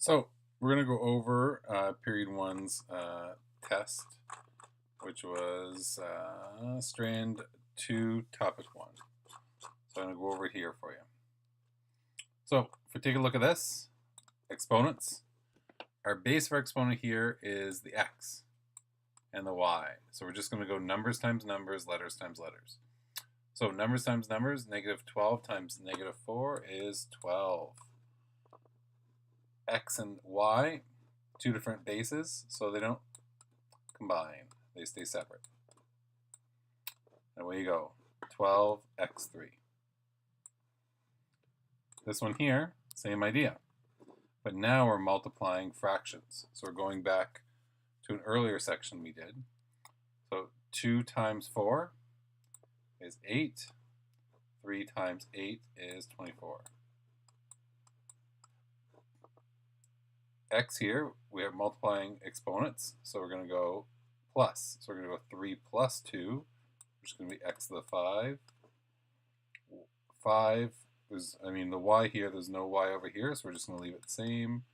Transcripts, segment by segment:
So we're going to go over period one's test, which was strand 2, topic 1. So I'm going to go over here for you. So if we take a look at this, exponents, our base of our exponent here is the x and the y. So we're just going to go numbers times numbers, letters times letters. So numbers times numbers, negative 12 times negative 4 is 12. X and y, two different bases, so they don't combine. They stay separate. And away you go, 12x3. This one here, same idea. But now we're multiplying fractions. So we're going back to an earlier section we did. So 2 times 4 is 8. 3 times 8 is 24. X here, we are multiplying exponents, so we're going to go plus. So we're going to go 3 plus 2, which is going to be x to the 5. 5, the y here, there's no y over here, so we're just going to leave it the same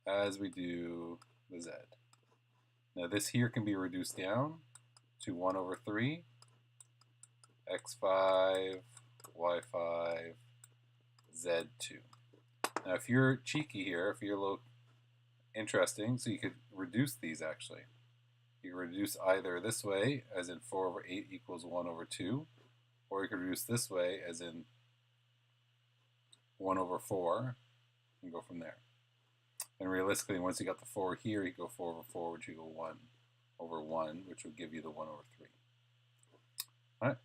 as we do the z. Now this here can be reduced down to 1 over 3, x5, y5, z2. Now if you're cheeky here, if you're a little interesting, so you could reduce these actually. You can reduce either this way, as in 4 over 8 equals 1 over 2, or you could reduce this way, as in 1 over 4, and go from there. And realistically, once you got the 4 here, you go 4 over 4, which you go 1 over 1, which would give you the 1 over 3. All right.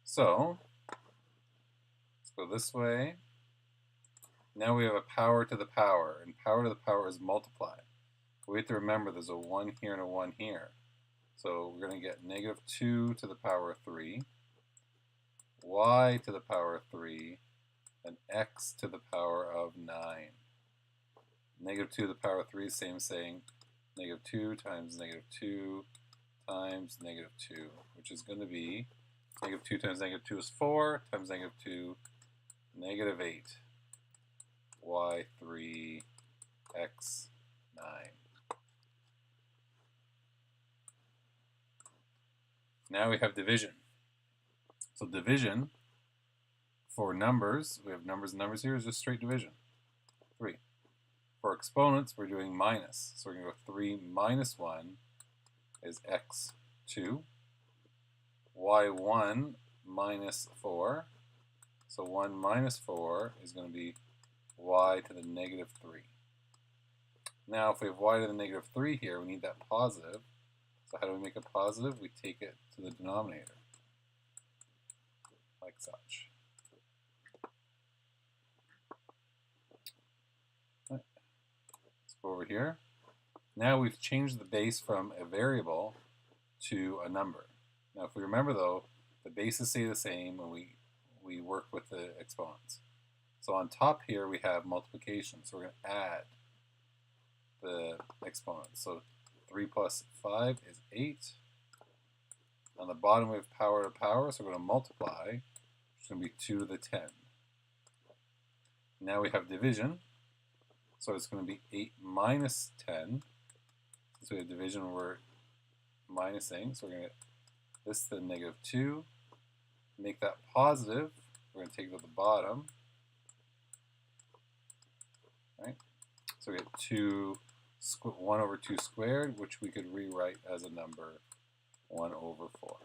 So, let's go this way. Now we have a power to the power, and power to the power is multiply. We have to remember there's a 1 here and a 1 here. So we're going to get negative 2 to the power of 3, y to the power of 3, and x to the power of 9. Negative 2 to the power of 3 is the same as saying negative 2 times negative 2 times negative 2, which is going to be negative 2 times negative 2 is 4 times negative 2, negative 8. y3, x9. Now we have division. So division for numbers, we have numbers and numbers here, is just straight division. 3. For exponents, we're doing minus. So we're going to go 3 minus 1 is x2. y1 minus 4. So 1 minus 4 is going to be y to the negative 3. Now, if we have y to the negative 3 here, we need that positive. So how do we make it positive? We take it to the denominator, like such. Let's go over here. Now we've changed the base from a variable to a number. Now, if we remember, though, the bases stay the same when we work with the exponents. So on top here we have multiplication, so we're going to add the exponents. So 3 plus 5 is 8. On the bottom we have power to power, so we're going to multiply, which is going to be 2 to the 10. Now we have division, so it's going to be 8 minus 10. Since we have division, we're minusing, so we're going to get this to the negative 2. Make that positive, we're going to take it to the bottom. Right? So we get 1 over 2 squared, which we could rewrite as a number 1 over 4.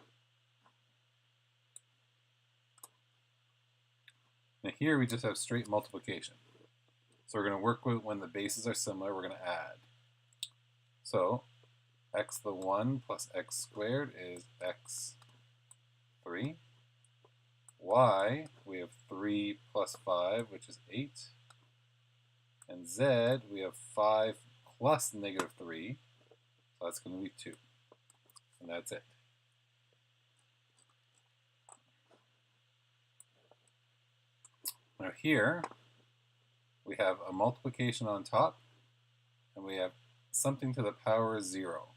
Now here we just have straight multiplication. So we're going to work with when the bases are similar, we're going to add. So x to the 1 plus x squared is x3. Y, we have 3 plus 5, which is 8. And z, we have 5 plus negative 3, so that's going to be 2. And that's it. Now here, we have a multiplication on top, and we have something to the power of 0.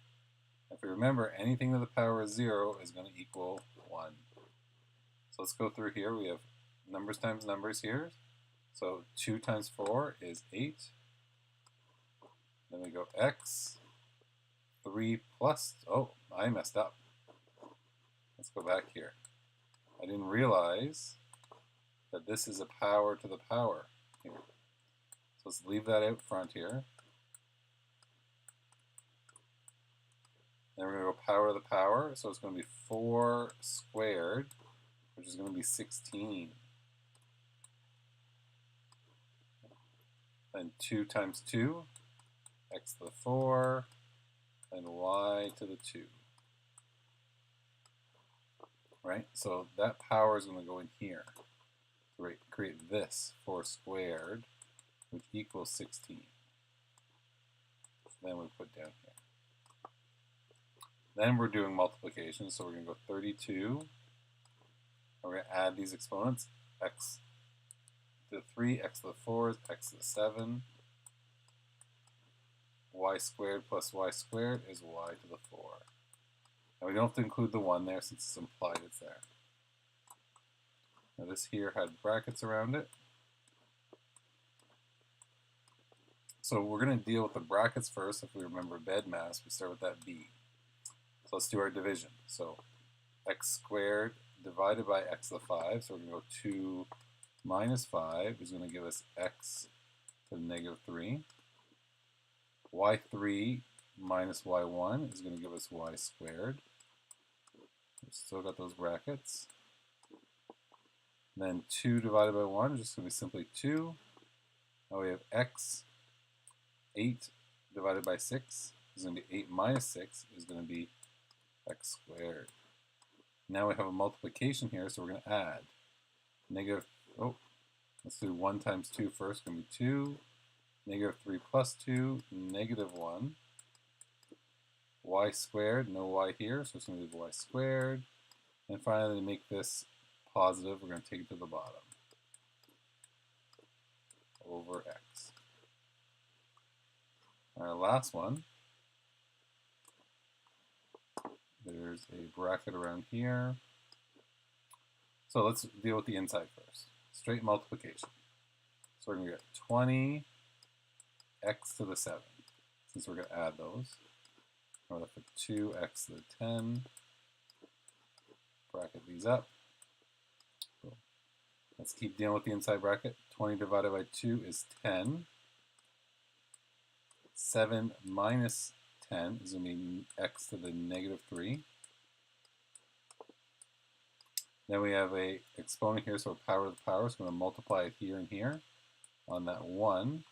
If we remember, anything to the power of 0 is going to equal 1. So let's go through here. We have numbers times numbers here. So 2 times 4 is 8. Then we go x 3 plus, oh, I messed up. Let's go back here. I didn't realize that this is a power to the power here. So let's leave that out front here. Then we're going to go power to the power, so it's going to be 4 squared, which is going to be 16. Then 2 times 2, x to the 4, and y to the 2. Right? So that power is going to go in here to create this 4 squared, which equals 16. So then we put down here. Then we're doing multiplication, so we're going to go 32. We're going to add these exponents, x to the 3, x to the 4 is x to the 7. Y squared plus y squared is y to the 4. And we don't have to include the 1 there since it's implied it's there. Now this here had brackets around it. So we're going to deal with the brackets first. If we remember bed mass, we start with that b. So let's do our division. So x squared divided by x to the 5. So we're going to go 2 minus 5 is going to give us x to the negative 3. y3 minus y1 is going to give us y squared. We've still got those brackets. Then 2 divided by 1 is just going to be simply 2. Now we have x. 8 divided by 6 is going to be 8 minus 6 is going to be x squared. Now we have a multiplication here, so we're going to add negative, let's do 1 times 2 first, it's going to be 2, negative 3 plus 2, negative 1, y squared, no y here, so it's going to be y squared, and finally to make this positive, we're going to take it to the bottom, over x. Our last one, there's a bracket around here. So let's deal with the inside first. Straight multiplication. So we're going to get 20 x to the 7, since we're going to add those. We're left with 2x to the 10. Bracket these up. Cool. Let's keep dealing with the inside bracket. 20 divided by 2 is 10. 7 minus 10 is going to be x to the negative 3. Then we have a exponent here, so power to the power, so we're going to multiply it here and here on that 1.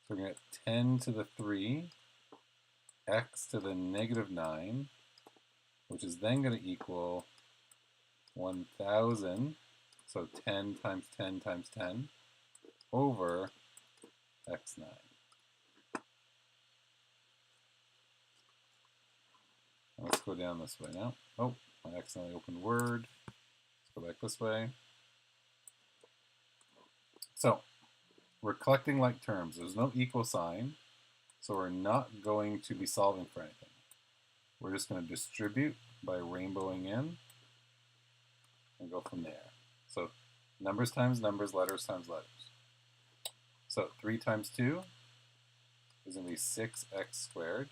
So we're going to get 10 to the 3, x to the negative 9, which is then going to equal 1,000, so 10 times 10 times 10, over x9. Let's go down this way now. Oh, I accidentally opened Word. Let's go back this way. So, we're collecting like terms. There's no equal sign, so we're not going to be solving for anything. We're just going to distribute by rainbowing in and go from there. So, numbers times numbers, letters times letters. So, 3 times 2 is going to be 6x squared.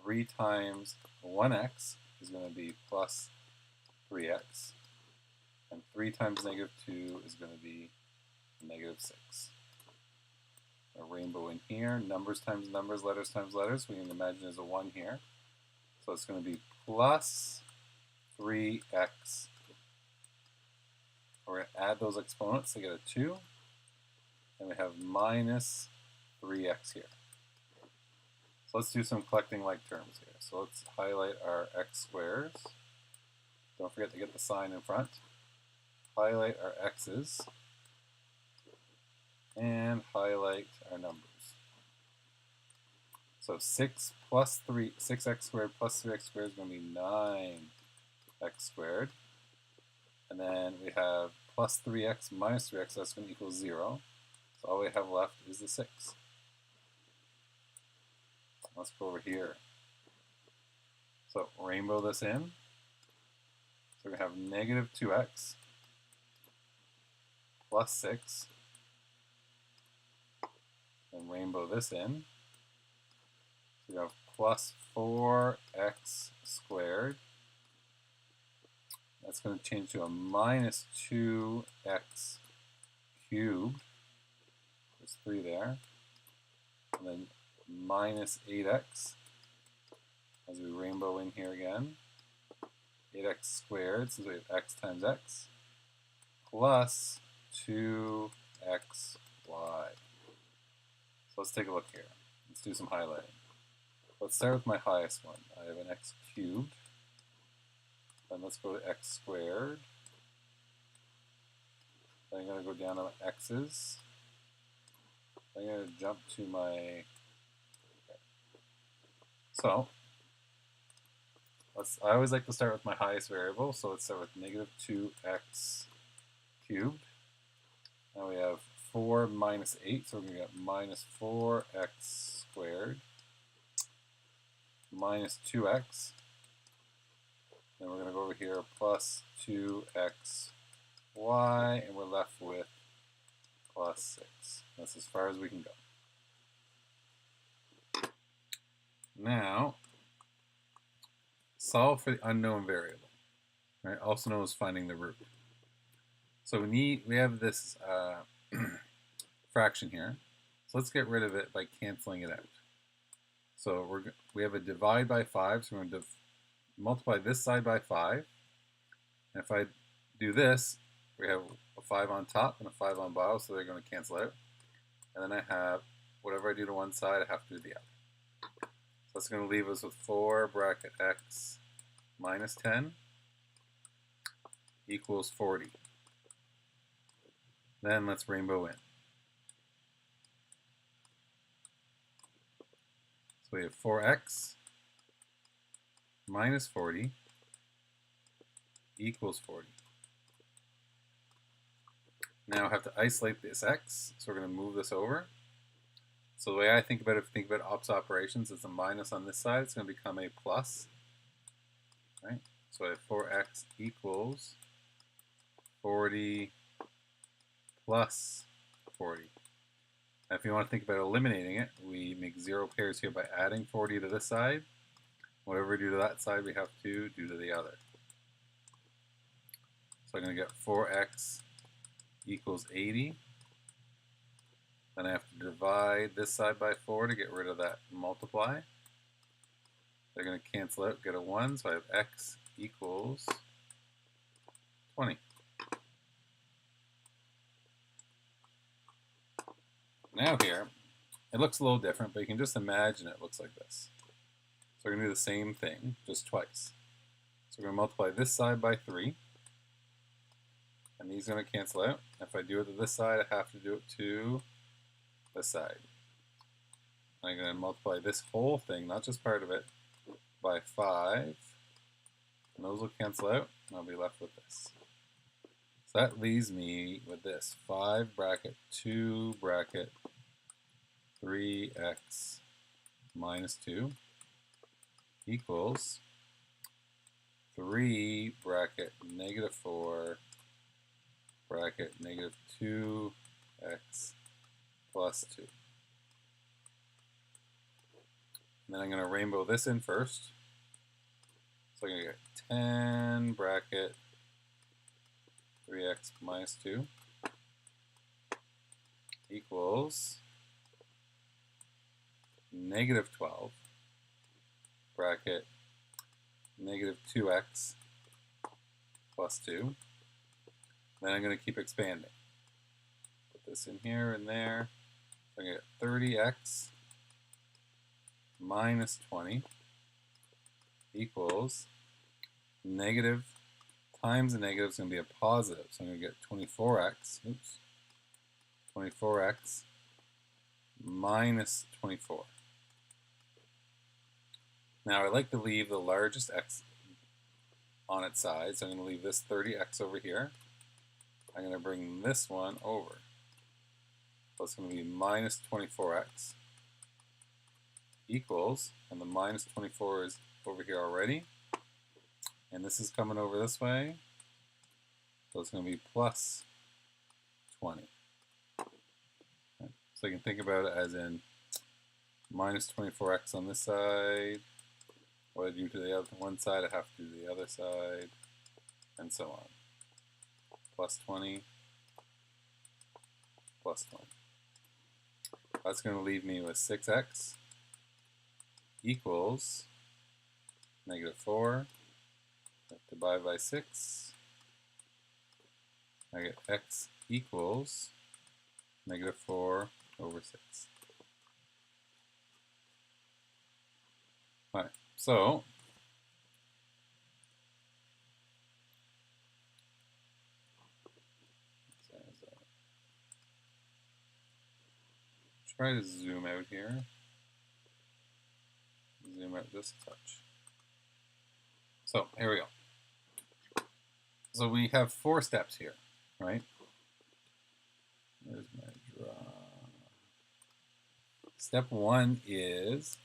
3 times 1x is going to be plus 3x. And 3 times negative 2 is going to be negative 6. A rainbow in here. Numbers times numbers, letters times letters. We can imagine there's a 1 here. So it's going to be plus 3x. We're going to add those exponents to get a 2. And we have minus 3x here. So let's do some collecting like terms here. So let's highlight our x squares. Don't forget to get the sign in front. Highlight our x's. And highlight our numbers. So 6 plus 3, 6x squared plus 3x squared is going to be 9x squared. And then we have plus 3x minus 3x, that's going to equal 0. So all we have left is the 6. Let's go over here. So rainbow this in. So we have negative 2x plus 6. And rainbow this in. We have plus 4x squared. That's going to change to a minus 2x cubed. There's 3 there. And then minus 8x, as we rainbow in here again. 8x squared, since we have x times x, plus 2xy. So let's take a look here. Let's do some highlighting. Let's start with my highest one. I have an x cubed. Then let's go to x squared. Then I'm going to go down to my x's. I'm going to jump to my... Okay. So, I always like to start with my highest variable, so let's start with negative 2x cubed. Now we have 4 minus 8, so we're going to get minus 4x squared minus 2x. Then we're going to go over here plus 2xy, and we're left with plus 6. That's as far as we can go. Now, solve for the unknown variable, right? Also known as finding the root. So we have this fraction here. So let's get rid of it by canceling it out. So we have a divide by 5, so we're going to multiply this side by 5. And if I do this, we have a 5 on top and a 5 on bottom, so they're going to cancel out. And then I have, whatever I do to one side, I have to do the other. So that's going to leave us with 4 bracket x minus 10 equals 40. Then let's rainbow in. So we have 4x minus 40 equals 40. Now I have to isolate this x, so we're going to move this over. So the way I think about it, if you think about ops operations, it's a minus on this side, it's going to become a plus. Right? So I have 4x equals 40 plus 40. Now if you want to think about eliminating it, we make 0 pairs here by adding 40 to this side. Whatever we do to that side, we have to do to the other. So I'm going to get 4x equals 80. Then I have to divide this side by 4 to get rid of that multiply. They're going to cancel out, get a 1, so I have x equals 20. Now here, it looks a little different, but you can just imagine it looks like this. So we're going to do the same thing, just twice. So we're going to multiply this side by 3. And these are going to cancel out. If I do it to this side, I have to do it to this side. I'm going to multiply this whole thing, not just part of it, by 5. And those will cancel out, and I'll be left with this. So that leaves me with this 5 bracket 2 bracket 3x minus 2 equals 3 bracket negative 4 bracket negative 2x plus 2. And then I'm going to rainbow this in first. So I'm going to get 10 bracket 3x minus 2 equals negative 12 bracket negative 2x plus 2. Then I'm going to keep expanding. Put this in here and there. So I'm going to get 30x minus 20 equals negative times the negative is going to be a positive. So I'm going to get 24x minus 24. Now I like to leave the largest x on its side, so I'm going to leave this 30x over here. I'm going to bring this one over. So it's going to be minus 24x equals, and the minus 24 is over here already, and this is coming over this way, so it's going to be plus 20. Okay. So you can think about it as in minus 24x on this side. What I do to the other one side, I have to do the other side, and so on. Plus 20, plus 20. That's going to leave me with 6x equals negative 4. Divide by 6. I get x equals negative 4 over 6. Alright, so try to zoom out here. Zoom out just a touch. So here we go. So we have 4 steps here, right? There's my draw. Step 1 is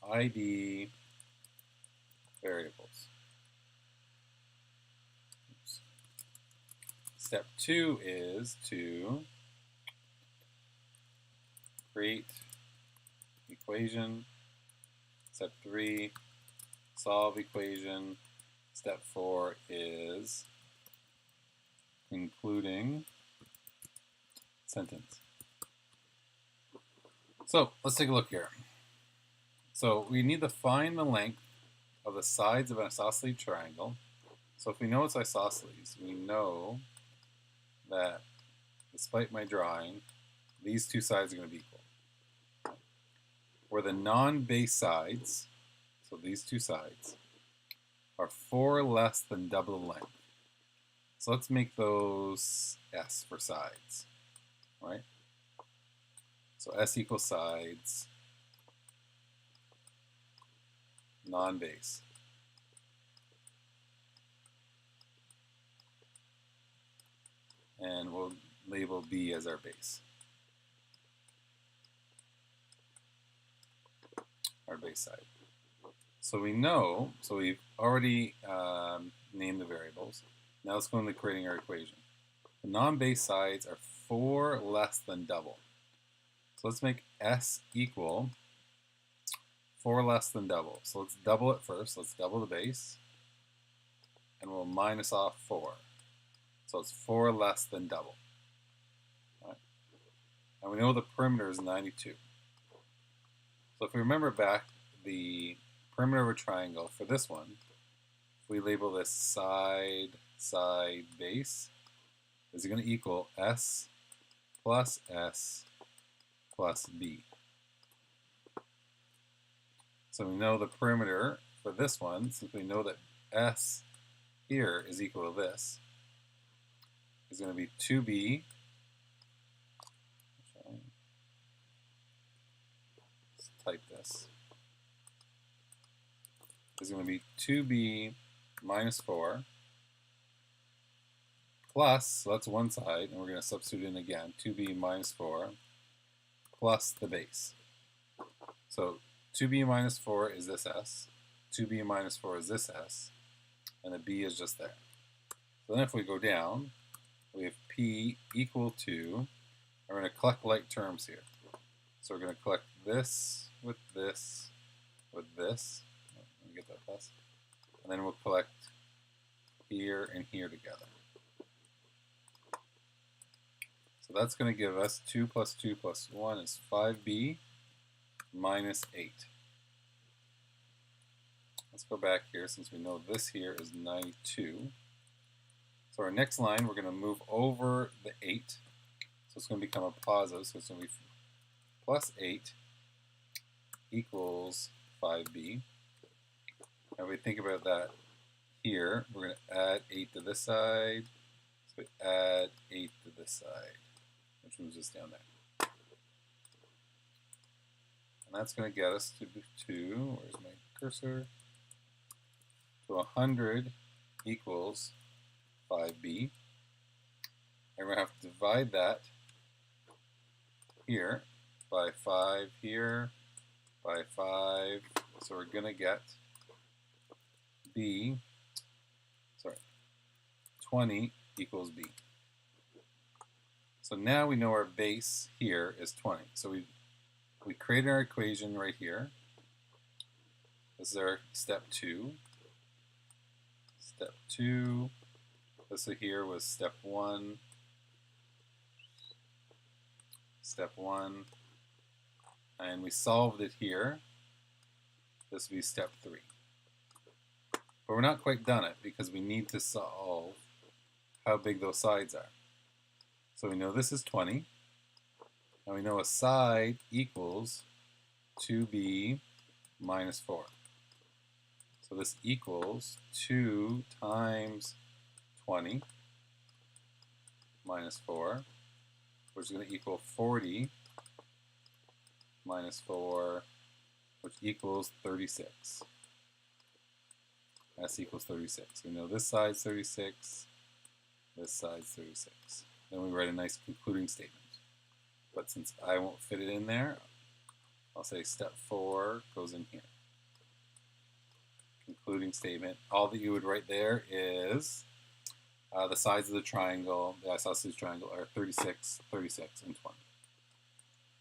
ID variables. Oops. Step 2 is to create equation. Step 3, solve equation. Step 4 is including sentence. So let's take a look here. So we need to find the length of the sides of an isosceles triangle. So if we know it's isosceles, we know that despite my drawing, these two sides are going to be equal. Where the non-base sides, so these two sides, are 4 less than double the length. So let's make those S for sides, right? So S equals sides, non-base. And we'll label B as our base. Our base side. So we know, so we've already named the variables. Now let's go into creating our equation. The non-base sides are 4 less than double. So let's make S equal 4 less than double. So let's double it first. Let's double the base. And we'll minus off 4. So it's 4 less than double. All right. And we know the perimeter is 92. So if we remember back the perimeter of a triangle for this one, if we label this side, side, base, is going to equal S plus B. So we know the perimeter for this one, since we know that S here is equal to this, is going to be 2B. Let's type this. Is going to be 2B minus 4 plus, so that's one side, and we're going to substitute in again, 2B minus 4 plus the base. So 2B minus 4 is this S, 2B minus 4 is this S, and the B is just there. So then if we go down, we have P equal to, and we're going to collect like terms here. So we're going to collect this with this with this. Let me get that plus. And then we'll collect here and here together. So that's going to give us 2 plus 2 plus 1 is 5B minus 8. Let's go back here since we know this here is 92. So our next line, we're going to move over the 8. So it's going to become a positive. So it's going to be plus 8 equals 5B. And if we think about that here, we're going to add 8 to this side. So we add 8 to this side, which moves us down there. And that's going to get us to, where's my cursor? To 100 equals 5B. And we're going to have to divide that here by 5 here, by 5. So we're going to get 20 equals B. So now we know our base here is 20. So we we create our equation right here. This is our step 2. Step 2. This here was step 1. Step 1. And we solved it here. This would be step 3. But we're not quite done it because we need to solve how big those sides are. So we know this is 20. And we know a side equals 2b minus 4. So this equals 2 times 20 minus 4, which is going to equal 40 minus 4, which equals 36. S equals 36. We know this side's 36, this side's 36. Then we write a nice concluding statement. But since I won't fit it in there, I'll say step 4 goes in here. Concluding statement. All that you would write there is the sides of the triangle, the isosceles triangle, are 36, 36, and 20.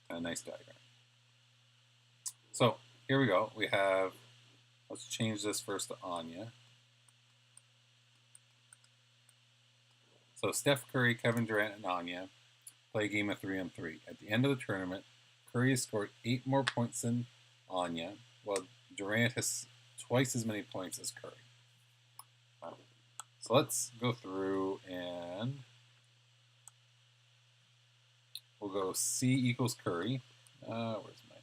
And a nice diagram. So here we go. We have, let's change this first to Anya. So Steph Curry, Kevin Durant, and Anya play a game of 3-on-3. At the end of the tournament, Curry has scored 8 more points than Anya, while Durant has twice as many points as Curry. So let's go through and we'll go C equals Curry. Where's my?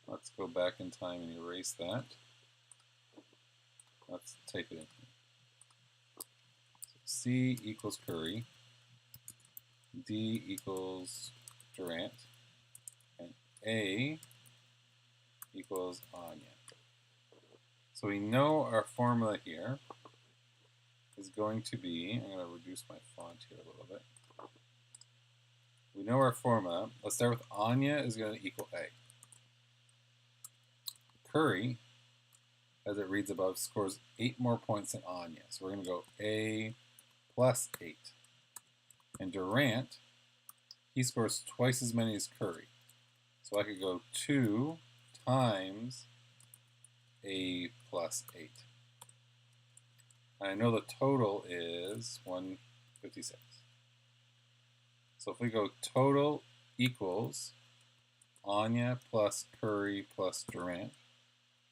Let's go back in time and erase that. Let's take it in here. So C equals Curry. D equals Durant. And A equals Anya. So we know our formula here is going to be, I'm going to reduce my font here a little bit. We know our formula. Let's start with Anya is going to equal A. Curry, as it reads above, scores 8 more points than Anya. So we're going to go A plus 8. And Durant, he scores twice as many as Curry. So I could go 2 times A plus 8. And I know the total is 156. So if we go total equals Anya plus Curry plus Durant,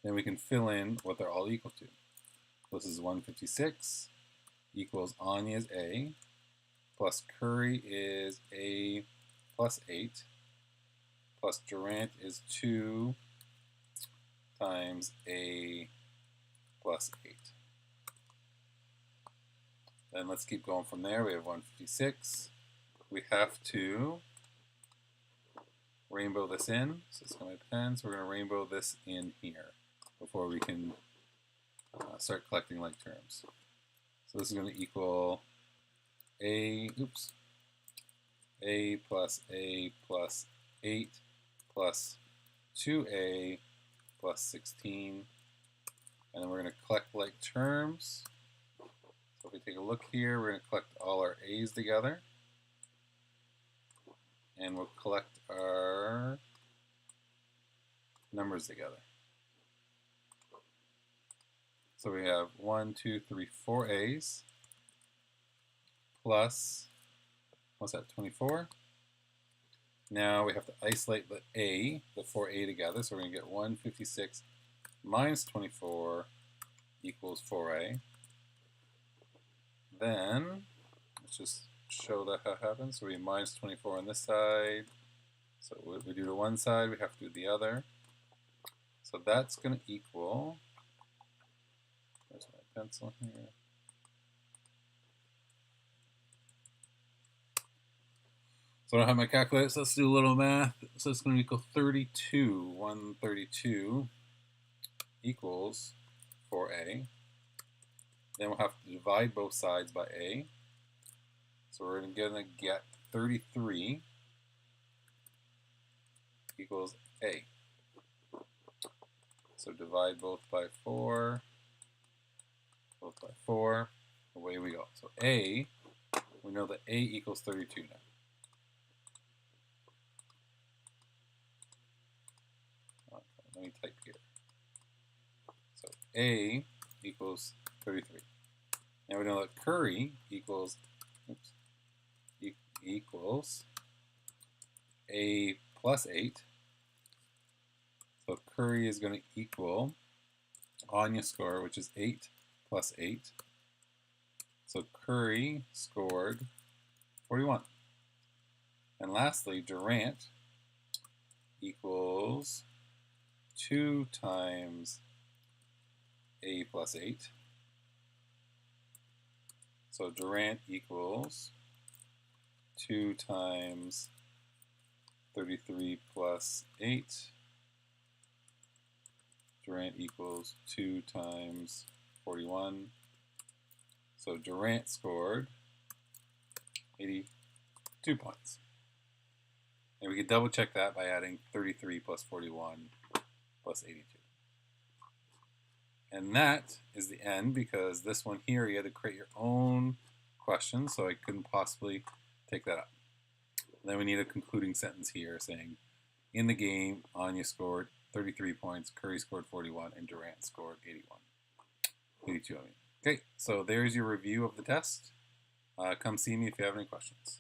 then we can fill in what they're all equal to. This is 156 equals Anya's A plus Curry is A plus 8 plus Durant is 2 times A plus 8. Then let's keep going from there. We have 156. We have to rainbow this in. So it's going to my pen. So we're going to rainbow this in here before we can start collecting like terms. So this is going to equal A plus 8 plus 2A plus 16. And then we're going to collect like terms. So if we take a look here, we're going to collect all our A's together. And we'll collect our numbers together. So we have 1, 2, 3, 4 A's plus, what's that, 24? Now we have to isolate the A, the 4A together. So we're going to get 156 minus 24 equals 4A. Then, let's just show that how it happens. So we have minus 24 on this side. So what we do to one side, we have to do the other. So that's going to equal, where's my pencil here? So I don't have my calculator, so let's do a little math. So it's going to equal 32. 132 equals 4A. Then we'll have to divide both sides by A. So we're going to get 33 equals A. So divide both by 4, both by 4, away we go. So A, we know that A equals 32 now. let me type here. So A equals 33. Now we know that Curry equals, equals A plus 8. So Curry is going to equal Anya's score, which is 8 plus 8. So Curry scored 41. And lastly, Durant equals 2 times A plus 8. So Durant equals 2 times 33 plus 8. Durant equals 2 times 41. So Durant scored 82 points. And we can double check that by adding 33 plus 41 plus 82. And that is the end, because this one here you had to create your own question, so I couldn't possibly take that up. And then we need a concluding sentence here saying, in the game, Anya scored 33 points, Curry scored 41, and Durant scored 82. Okay, so there's your review of the test. Come see me if you have any questions.